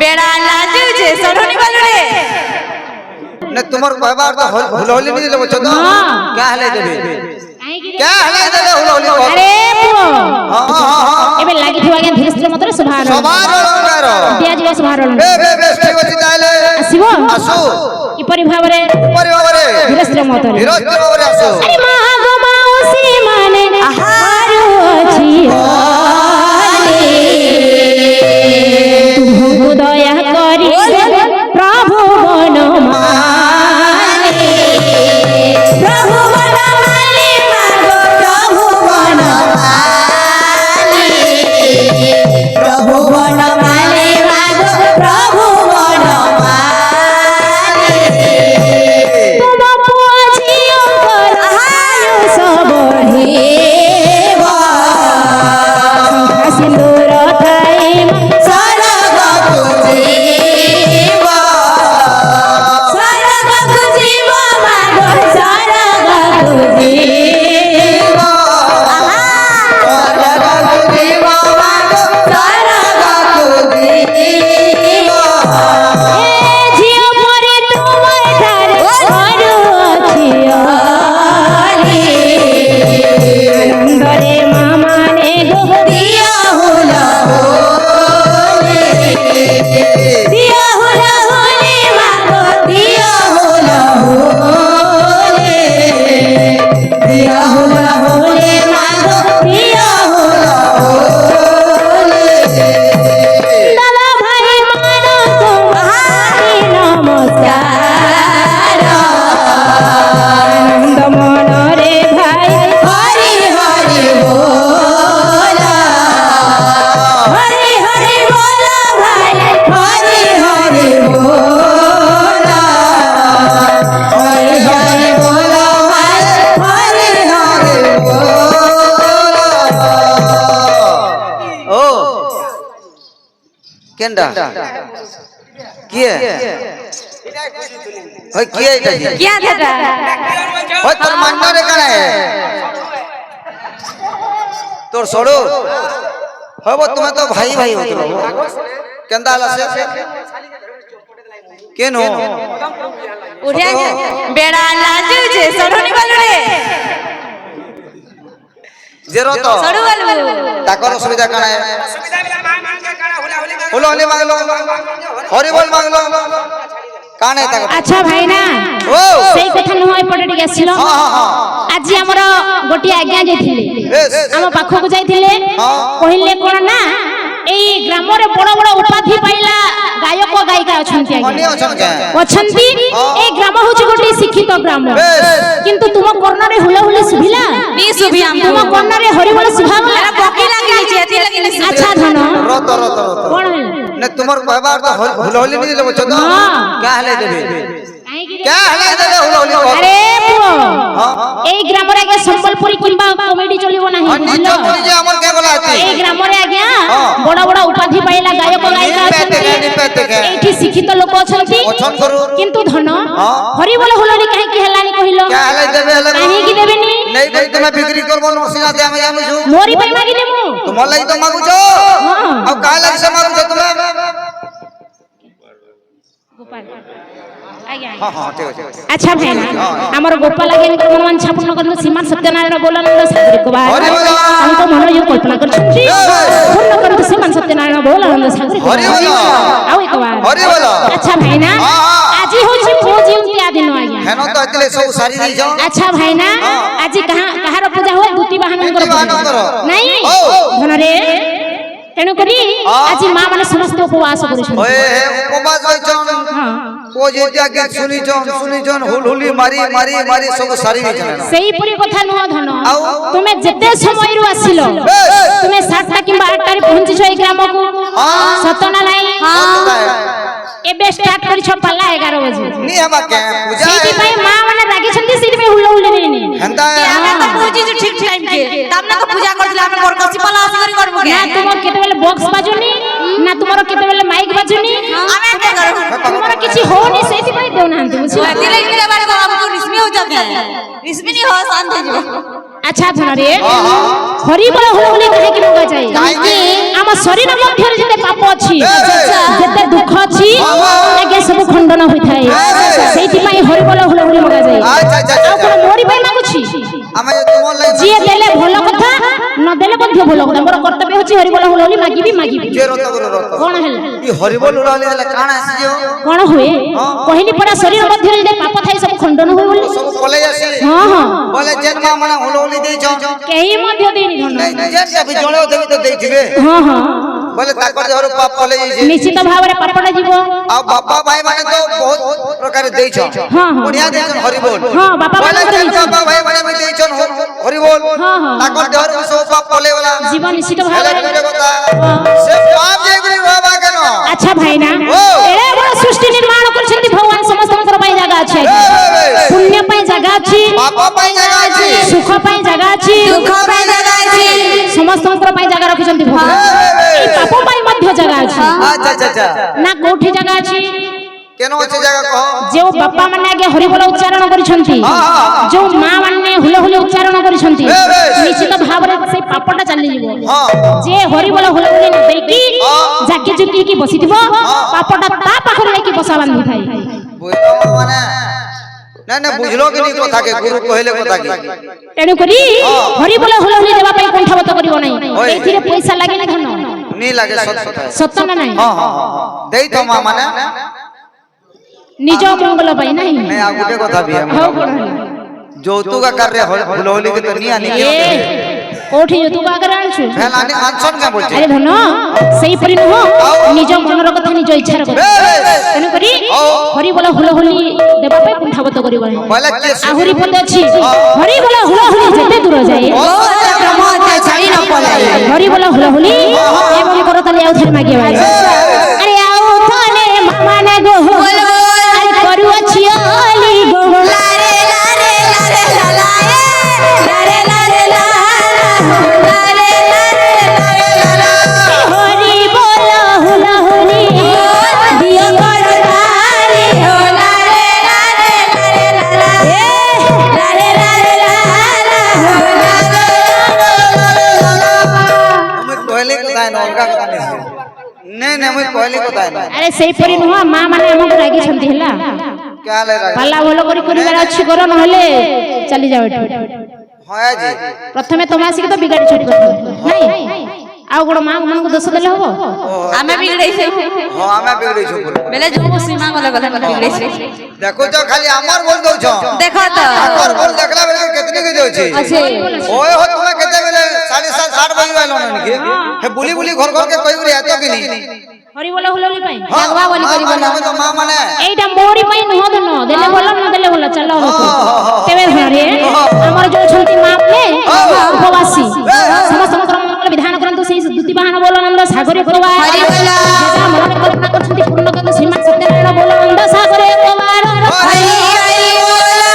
बेड़ा लाजू जे सरोनी बालुरे ने तुमर कहबार तो हुलहुली नहीं लेबो छ तो क्या हले देबे क्या हले देबे हुलहुली अरे पुओ हां एबे लागि थिवा के धीरे धीरे मतर सुभार दिया जीवा सुभार बे ठीक अछि ताले आसीबो आसु इपरि भाबरे धीरे धीरे मतर आसु अरे मागो माउसी माने हारू अछि तुमको दया करी प्रभु मन माने प्रभु मन माने मागो प्रभु मन माने प्रभु मन माने मागो प्रभु मन माने तुम पुआ झियो कर आयुष बढ़ेवा सिंदूर खाए सरग पूजेवा सरग पूजेवा मागो सरग पूजेवा सरग पूजेवा मागो सरग पूजेवा ए झियो मोरे तुमर घर घरु छियो आनंदरे मामाने गो दिया होला दिया होला होले मागो दिया होला होले दिया होला होले मागो दिया होला होले दादा भाई मानो तुम्हारी नमस्कार आनंद मन रे भाई हरि हरि बोला हरि हरि बोला भाई हरि हरि बोला हरि हरि बोला भाई हरि हरि बोला ओ केंडा किए होय किए इटा जी क्या दादा होय तोर मान्ना रे काने तोर सोड़ो होबो तुमे तो भाई भाई होतो केंदा आला से केनो उड़िया बेड़ा लाजू जे सरोनी बालुरे जेरो तो सड़ू बालू ताकर सुविधा काने हुलहुली मांगलो हरि बोल मांगलो काने ताकर अच्छा भाई ना ओ सेई कथा न होय पटे टिक आसिलो हां आज हमर गोटी आज्ञा जैथिले बेस हम पाखो को जाइथिले कहिले कोन ना एई ग्राम रे बड़ बड़ उपाधि पाइला गायक गायिका अछंती मनी आज्ञा अछन के अछंती ए ग्राम होछ गोटी शिक्षित ग्राम किंतु तुम कर्ण रे हुलहुली सुभिला नी सुभी हम तुम कर्ण रे हरि बोल सुभावला पकी लागिली जे एती लागिली अच्छा धन रत कोन ने तुमर कहबार तो हुलहुली नहीं लेबो छ तो क्या हले देबे क्या हले देबे हुलहुली अरे पुओ एई ग्राम रे आज्ञा संबलपुरी किंबा कॉमेडी चलिबो नाही निचो कोनी जे हमर के बोला अछि एई ग्राम रे आज्ञा बड़ बड़ उपाधि पाइला गायक गायिका अछंती एठी शिक्षित लोक अछंती अछन करू किंतु धन हरि बोल हुलरी काहे की हेलानी कहिलो क्या हले देबे हले काहे की देबेनी नहीं भाई तुमे बिक्री करबो नसिना दे हम जानू छु मोरी पे मागी देमु तुम लई तो मागु छो अब का लगी से मागु छो तुमे गोपाल आज्ञा हां ठीक है अच्छा भाई ना हमर गोपाल आज्ञा कर मनमान छापुन करन सीमान सत्यनारायण बोलानंद सागरी को बाहर हरि बोल हमको मन यो कल्पना कर छथि पूर्ण करन सीमान सत्यनारायण बोलानंद सागरी को हरि बोल आउ एक बार हरि बोल अच्छा भाई ना आज होछि पूजी उतिया दिन आज्ञा हेनो तो अतले सब सारी दी जाओ अच्छा भाई ना आज कहार पूजा हो दूती वाहनंकर नहीं धन रे तेणु करी आज मां माने समस्त उपवास करिछन ओए उपवास होइछन को जेतिया के सुनिछन हुलहुली मारी मारी मारी सब सारी नीछन सेही परी कथा न धन तुमे जते समय रु आसिलो तुमे 7टा किबा 8टा रे पहुंची छ ए ग्राम को सतना नाही एबे स्टार्ट करी छ पाला 11 बजे नी हमा के पूजा सेही पई मां माने रागी छंती सीट में हुलहुली नहीं हंदा हमें तो पूजी जो ठीक टाइम के तब ना तो पूजा करदिला हम बरकसी पाला आसी करबो के ना तुम केते बेले बॉक्स बाजुनी ना तुमरो केते बेले माइक बाजुनी हमें के करू तुमरो किछि होनी सेही पई देउ नांती बुझिला दिले के बारे को हमको रिस्मी हो जाते हैं रिस्मी नहीं हो शांत हो अच्छा धन रे हरि बोल हुलहुली काहे कि मगा जाय काहे हम शरीर मध्य रे जते पाप अछि जते दुख ଅଛି ଆଜ୍ଞା ସବୁ ଖଣ୍ଡନ ହୋଇଥାଏ ସେଇଥିପାଇଁ ହରିବୋଲ ହୁଳହୁଳି ମଗାଯାଏ। ଆଚ୍ଛା ଆଚ୍ଛା ଆଉ କଣ ମୋରି ପାଇଁ ମାଗୁଛି? ଆମେ ତୁମ ଲାଗି ଯିଏ ଦେଲେ ଭଲ କଥା ନ ଦେଲେ ମଧ୍ୟ ଭଲ କଥା। ମୋର କର୍ତ୍ତବ୍ୟ ହେଉଛି ହରିବୋଲ ହୁଳହୁଳି ମାଗିବି ମାଗିବି। ଯେ ରତ ଗୁରୁ ରତ କଣ ହେଲା? ଇ ହରିବୋଲ ଉଡାଲି ହେଲେ କାଣା ଆସିଯିବ? କଣ ହୁଏ? କହିଲି ପରା ଶରୀର ମଧ୍ୟରେ ଯଦି ପାପ ଥାଏ ସବୁ ଖଣ୍ଡନ ହୁଏ ବୋଲି। ସବୁ ପଳେଇ ଆସିଲେ ହଁ ହଁ ବୋଲେ ଯେନ୍ ମା ମାନେ ହୁଳହୁଳି ଦେଇଛ କେହି ମଧ୍ୟ ଦେଇନି ଧନ। ଯେନ୍ ବି ଜଣେ ଅଧେ ବି ତ ଦେଇଥିବେ ହଁ ହଁ ବୋଲେ ତାଙ୍କର ଦେହରୁ ପାପ ପଳେଇ ଯାଇଛି। ନିଶ୍ଚିତ ଭାବରେ ପାପଟା ଯିବ। ଆଉ ବାପା ଭାଇ ମାନେ ତ ବହୁତ ପ୍ରକାର ଦେଇଛ ହଁ ହଁ ବଢିଆ ଦେଇଛନ୍ ହରିବୋଲ। ହଁ ବାପା ବୋଲେ ମାନଙ୍କର ଯେନ୍ ଦେଇଛି। ବାପା ଭାଇ ମାନେ ବି ଦେଇଛନ୍ ହରିବୋଲ ହଁ ହଁ ତାଙ୍କର ଦେହରୁ ବି ସବୁ ପାପ ପଳେଇ ଗଲା। ଯିବ ନିଶ୍ଚିତ ହେଲେ ଭାବରେ। ଗୋଟେ କଥା ସେ ପାପ ଯାଇକରି ରହିବା କେନ? ଆଚ୍ଛା ଭାଇନା ଏଡ଼େ ବଡ଼ ସୃଷ୍ଟି ନିର୍ମାଣ କରିଛନ୍ତି ଭଗବାନ ସମସ୍ତଙ୍କର ପାଇଁ ଜାଗା ଅଛି। ପୁଣ୍ୟ ପାଇଁ ଜାଗା ଅଛି, ପାପ ପାଇଁ ଜାଗା ଅଛି, ସୁଖ ପାଇଁ ଜାଗା ଅଛି, ଦୁଃଖ ପାଇଁ ଜାଗା ଅଛି। ସମସ୍ତଙ୍କର ପାଇଁ ଜାଗା ରଖିଛନ୍ତି ଭଗବାନ। ଏଇ ପାପ ପାଇଁ ମଧ୍ୟ ଜାଗା ଅଛି। ଆଚ୍ଛା ଆଚ୍ଛା ଆଚ୍ଛା ନା କୋଉଠି ଜାଗା ଅଛି? କେନ ଅଛି ଜାଗା କହ? ଯେଉଁ ବାପା ମାନେ ଆଗେ ହରିବୋଲ ଉଚ୍ଚାରଣ କରିଛନ୍ତି, ଯେଉଁ ମା ମାନେ ହୁଳହୁଳି ଉଚ୍ଚାରଣ କରିଛନ୍ତି, ନିଶ୍ଚିତ ଭାବରେ ସେଇ ପାପଟା ଚାଲିଯିବ। ଯେ ହରିବୋଲ ହୁଳହୁଳି ନ ଦେଇକି ଜାକି ଜୁକିକି ବସିଥିବ ପାପଟା ତା ପାଖରେ ନେଇକି ବସା ବାନ୍ଧିଥାଏ। ମାନେ ନା ନା ବୁଝିଲ କି ନି କଥା କେ ଗୁରୁ କହିଲେ କଥା କି? ତେଣୁକରି ହରିବୋଲ ହୁଳହୁଳି ଦେବା ପାଇଁ କୁଣ୍ଠାବୋଧ କରିବ ନାହିଁ। ଏଇଥିରେ ପଇସା ଲାଗେନି ଧନ ନି ଲାଗେ ସତ ସତ ନା ନାହିଁ? ହଁ ହଁ ଦେଇ ତ ମା ମାନେ ନିଜ ମଙ୍ଗଳ ପାଇଁ ନାହିଁ। ନାଇଁ ଆଉ ଗୋଟେ କଥା ବି ହଉ କଣ ହେଲା? ଯୌତୁକ ଆକାରରେ ହୁଳହୁଳି କେ ତ ନି ଆନି ଏ କୋଉଠି ଯୌତୁକ ଆକାରରେ ଆଣିଛୁ? ଫେଲାନି ଆନସନ୍ କା ବୋଲଛେ ଆରେ ଧନ ସେଇପରି ନୁହଁ ନିଜ ମନର କଥା ନିଜ ଇଚ୍ଛାର କଥା। ତେଣୁକରି ହରିବୋଲ ହୁଳହୁଳି ଦେବା ପାଇଁ କୁଣ୍ଠାବୋଧ କରିବ ନାହିଁ। ଆହୁରି ପଦ ଅଛି ହରିବୋଲ ହୁଳହୁଳି ଯେତେ ଦୂର ଯାଏ ହରିବୋଲ ହୁଳହୁଳି ଏବଂ କରତାଲି ଆଉ ଥରେ ମାଗିବା। ଆରେ ଆଉ ଥରେ ମାନେ ଗୋ ଆରେ କରୁଅଛି ଅଲି ଗୋ ଲାରେ ଲାରେ ଲାରେ ଲାଲାଏ ଲାରେ ଲାରେ ଲାରେ ଲାରେ ଲାରେ ହରିବୋଲ ହୁଳହୁଳି ଦିଅ କରତାଳି ହୋ ଲାରେ ଲାରେ ଲାରେ ଲାରେ ଲାରେ ଲାରେ ହୋ ଲାରେ ମୁଇ କହିଲି କଥା ন ଅଲଗା କଥା नहीं नहीं नहीं मुई कहली କଥା न ଆରେ ସେଇପରି ନୁହଁ ମା ମାନେ ଆମକୁ ରାଗିଛନ୍ତି ହେଲା। क्या ले रहा ପାଲା ଭଲ କରି କରିବାର ଅଛି କର ନହେଲେ ଚାଲି ଯାଅ ଏଠୁ। है जी ପ୍ରଥମେ ତମେ ଆସିକି ତ ବିଗାଡ଼ି ଛାଡ଼ିବ ନାଇଁ ଆଉ କଣ ମା ମାନଙ୍କୁ ଦୋଷ ଦେଲେ ହବ? ଆମେ ବିଗड़ैଛୁ हां हमें बिगड़ी छु बोल ବେଲେ ଯୋଉ ସୀମା ଗଲେ गले बिगड़ैछु देखो तो खाली हमार बोल दो छ देखो तो हमार बोल देखला बेले कितने के दो छी अच्छे ओए हो तुम केते बेले 7:30 8 बजे आइलो न के हे बुली बुली घर घर के कहि आतो कि नहीं ହରିବୋଲ ହୁଳହୁଳି ପାଇଁ लगवा बोली करी बोला तो मां माने এইটা ମୋରି ପାଇଁ ନୁହଁ ଧନ ଦେଲେ ଭଲ ନ ଦେଲେ ଭଲ ଚାଲ ତେବେ ଧନରେ ଆମର ଯୋଉ ଅଛନ୍ତି ମା ମାନେ ଉପବାସୀ ସମସ୍ତଙ୍କର ମଙ୍ଗଳ ବିଧାନ କରନ୍ତୁ। ସେଇ ଦୁତି ବାହନ ବୋଲନନ୍ଦ ସାଗରେ କବାର ହରିବୋଲ ମନରେ କଳ୍ପନା କରୁଛନ୍ତି ପୂର୍ଣ୍ଣ କରନ୍ତୁ ଶ୍ରୀମାନ ସତ୍ୟନାରାୟଣ ବୋଲନନ୍ଦ ସାଗରେ କବାର ହରି ହରି ବୋଲା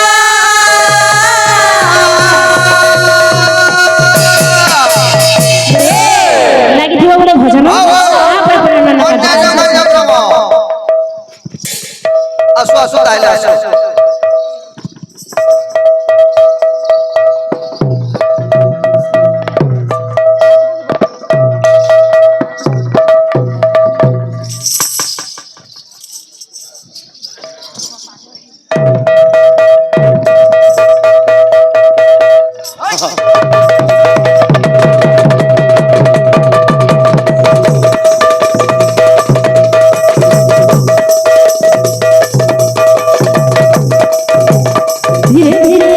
ଲାଗିଥିବ ଗୋଟେ ଭଜନ ତାପରେ ପରିଣନ आसु आसु ताइले आसु ଧୀରେ ଧୀରେ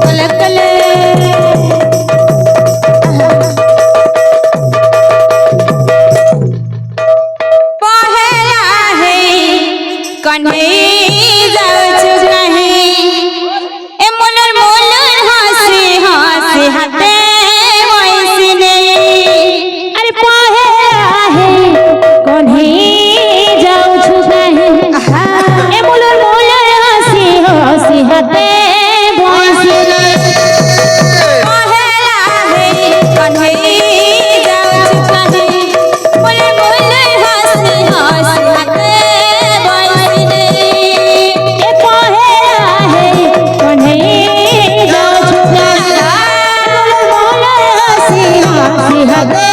कले कले पहला है कन्हई जाउछु नहीं ए मोलर मोलर हंसी हंसी हाथे वैसने अरे पहेला है कन्हई जाउछु नहीं ए मोलर मोलर हंसी हंसी हाथे बसिले पहला है कन्हई जाउछु नहीं मोलर मोलर हंसी हंसी हाथे वैसने ए पहेला है कन्हई जाउछु नहीं मोलर मोलर हंसी हंसी हाथे